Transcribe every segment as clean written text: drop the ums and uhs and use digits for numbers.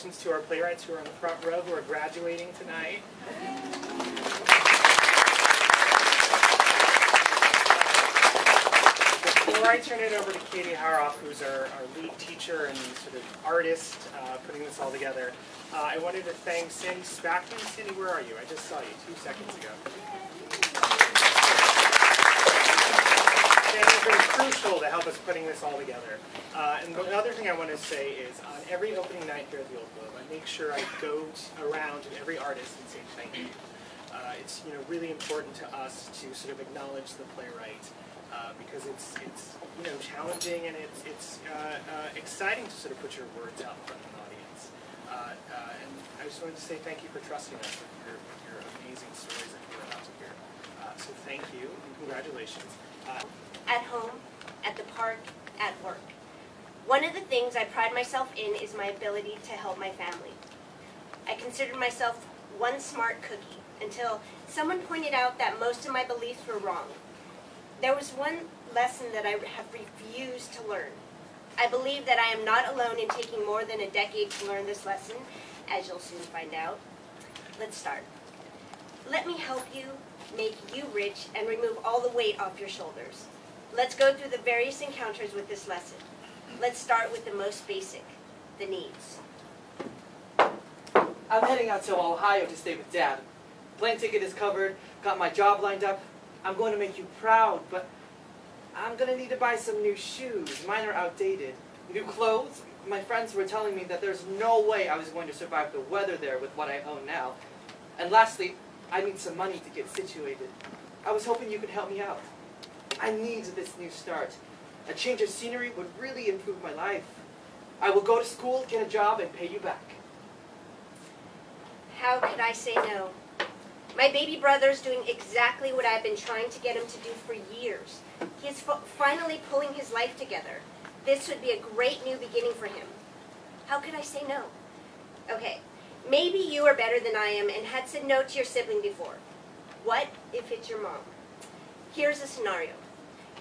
congratulations to our playwrights who are on the front row who are graduating tonight. Before I turn it over to Katie Haroff, who's our lead teacher and sort of artist putting this all together, I wanted to thank Sandy Spackman. Sandy, where are you? I just saw you 2 seconds ago. Sandy's been crucial to help us putting this all together. And the other thing I want to say is on every opening night here at the Old Globe, I make sure I go around to every artist and say thank you. It's really important to us to sort of acknowledge the playwright because it's challenging and it's exciting to sort of put your words out in front of an audience. And I just wanted to say thank you for trusting us with your amazing stories that you're about to hear. So thank you and congratulations. At home, at the park, at work. One of the things I pride myself in is my ability to help my family. I considered myself one smart cookie until someone pointed out that most of my beliefs were wrong. There was one lesson that I have refused to learn. I believe that I am not alone in taking more than a decade to learn this lesson, as you'll soon find out. Let's start. Let me help you, make you rich, and remove all the weight off your shoulders. Let's go through the various encounters with this lesson. Let's start with the most basic, the needs. I'm heading out to Ohio to stay with Dad. Plane ticket is covered, got my job lined up. I'm going to make you proud, but I'm going to need to buy some new shoes. Mine are outdated. New clothes. My friends were telling me that there's no way I was going to survive the weather there with what I own now. And lastly, I need some money to get situated. I was hoping you could help me out. I need this new start. A change of scenery would really improve my life. I will go to school, get a job, and pay you back. How could I say no? My baby brother's doing exactly what I've been trying to get him to do for years. He is finally pulling his life together. This would be a great new beginning for him. How could I say no? Okay, maybe you are better than I am and had said no to your sibling before. What if it's your mom? Here's a scenario.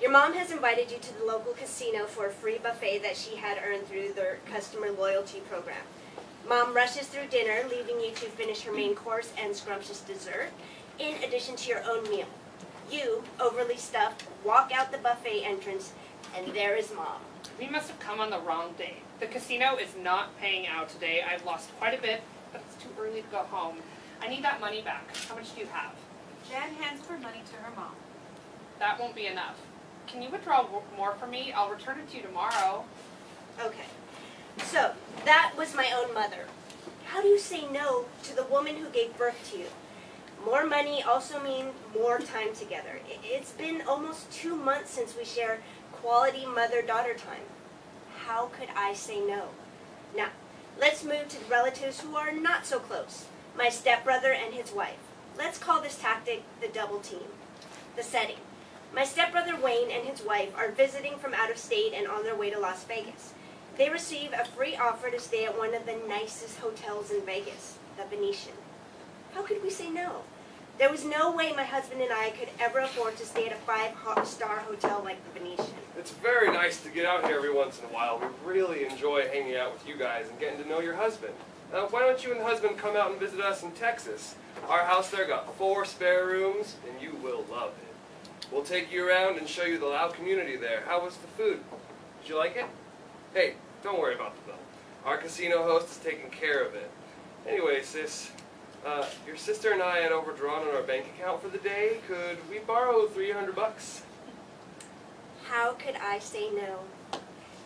Your mom has invited you to the local casino for a free buffet that she had earned through their customer loyalty program. Mom rushes through dinner, leaving you to finish her main course and scrumptious dessert, in addition to your own meal. You, overly stuffed, walk out the buffet entrance, and there is Mom. We must have come on the wrong day. The casino is not paying out today. I've lost quite a bit, but it's too early to go home. I need that money back. How much do you have? Jan hands her money to her mom. That won't be enough. Can you withdraw more from me? I'll return it to you tomorrow. Okay. So, that was my own mother. How do you say no to the woman who gave birth to you? More money also means more time together. It's been almost 2 months since we shared quality mother-daughter time. How could I say no? Now, let's move to the relatives who are not so close. My stepbrother and his wife. Let's call this tactic the double team. The setting. My stepbrother Wayne and his wife are visiting from out of state and on their way to Las Vegas. They receive a free offer to stay at one of the nicest hotels in Vegas, the Venetian. How could we say no? There was no way my husband and I could ever afford to stay at a 5-star hotel like the Venetian. It's very nice to get out here every once in a while. We really enjoy hanging out with you guys and getting to know your husband. Why don't you and the husband come out and visit us in Texas? Our house there got 4 spare rooms, and you will love it. We'll take you around and show you the Lao community there. How was the food? Did you like it? Hey, don't worry about the bill. Our casino host is taking care of it. Anyway, sis, your sister and I had overdrawn on our bank account for the day. Could we borrow $300? How could I say no?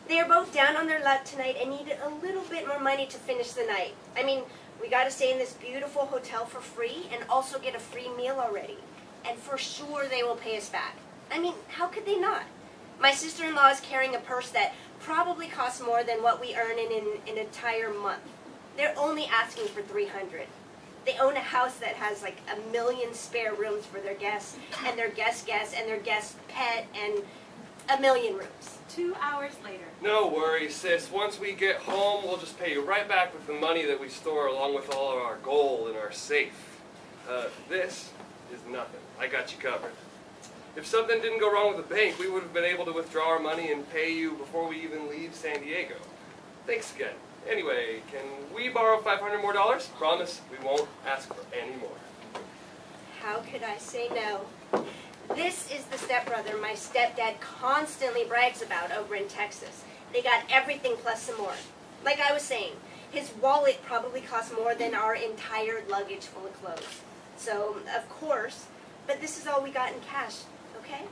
They are both down on their luck tonight and needed a little bit more money to finish the night. I mean, we got to stay in this beautiful hotel for free and also get a free meal already. And for sure they will pay us back. I mean, how could they not? My sister-in-law is carrying a purse that probably costs more than what we earn in an entire month. They're only asking for $300. They own a house that has like 1 million spare rooms for their guests, and their guest and their guest pet, and 1 million rooms. 2 hours later. No worries, sis. Once we get home, we'll just pay you right back with the money that we store along with all of our gold in our safe. This is nothing. I got you covered. If something didn't go wrong with the bank, we would have been able to withdraw our money and pay you before we even leave San Diego. Thanks again, Anyway, can we borrow $500 more? Promise we won't ask for any more. How could I say no? This is the stepbrother my stepdad constantly brags about over in Texas. They got everything plus some more. Like I was saying, his wallet probably costs more than our entire luggage full of clothes. So, of course, but this is all we got in cash, okay?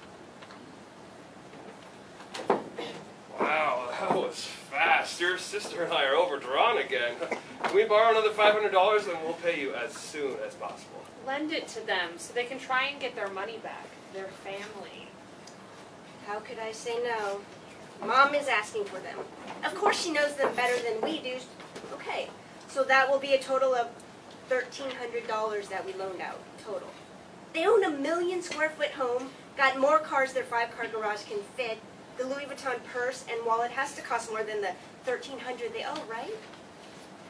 Wow, that was fast. Your sister and I are overdrawn again. Can we borrow another $500 and we'll pay you as soon as possible? Lend it to them so they can try and get their money back. Their family. How could I say no? Mom is asking for them. Of course she knows them better than we do. Okay, so that will be a total of $1,300 that we loaned out, total. They own a 1 million square foot home, got more cars their 5-car garage can fit. The Louis Vuitton purse and wallet has to cost more than the $1,300 they owe, right?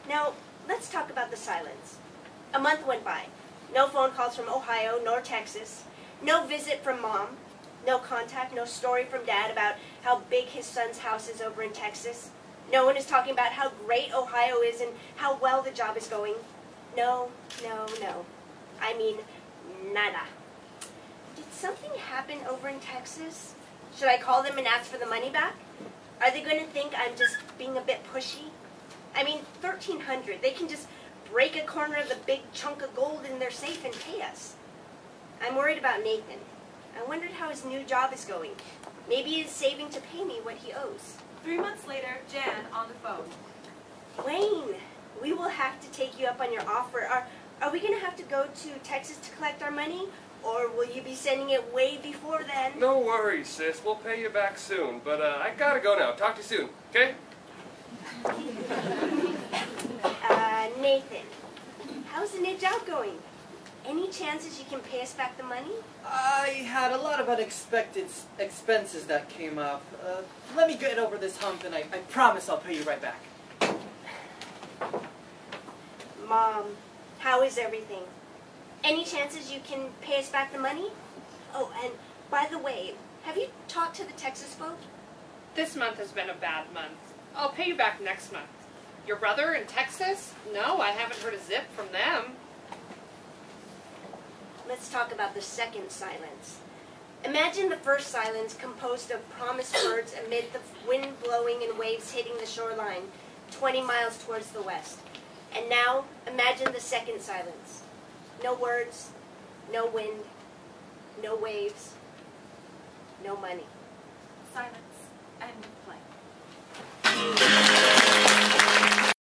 Now, let's talk about the silence. A month went by. No phone calls from Ohio nor Texas. No visit from Mom. No contact, no story from Dad about how big his son's house is over in Texas. No one is talking about how great Ohio is and how well the job is going. No, no, no. I mean, nada. Did something happen over in Texas? Should I call them and ask for the money back? Are they going to think I'm just being a bit pushy? I mean, $1,300. They can just break a corner of the big chunk of gold in their safe and pay us. I'm worried about Nathan. I wondered how his new job is going. Maybe he's saving to pay me what he owes. 3 months later, Jan on the phone. Wayne, we will have to take you up on your offer. Are we going to have to go to Texas to collect our money? Or will you be sending it way before then? No worries, sis. We'll pay you back soon. But I gotta go now. Talk to you soon, okay? Nathan, how's the new job going? Any chances you can pay us back the money? I had a lot of unexpected expenses that came up. Let me get over this hump and I promise I'll pay you right back. Mom, how is everything? Any chances you can pay us back the money? Oh, and by the way, have you talked to the Texas folk? This month has been a bad month. I'll pay you back next month. Your brother in Texas? No, I haven't heard a zip from them. Let's talk about the second silence. Imagine the first silence composed of promised words amid the wind blowing and waves hitting the shoreline 20 miles towards the west. And now, imagine the second silence. No words, no wind, no waves, no money. Silence. End of play.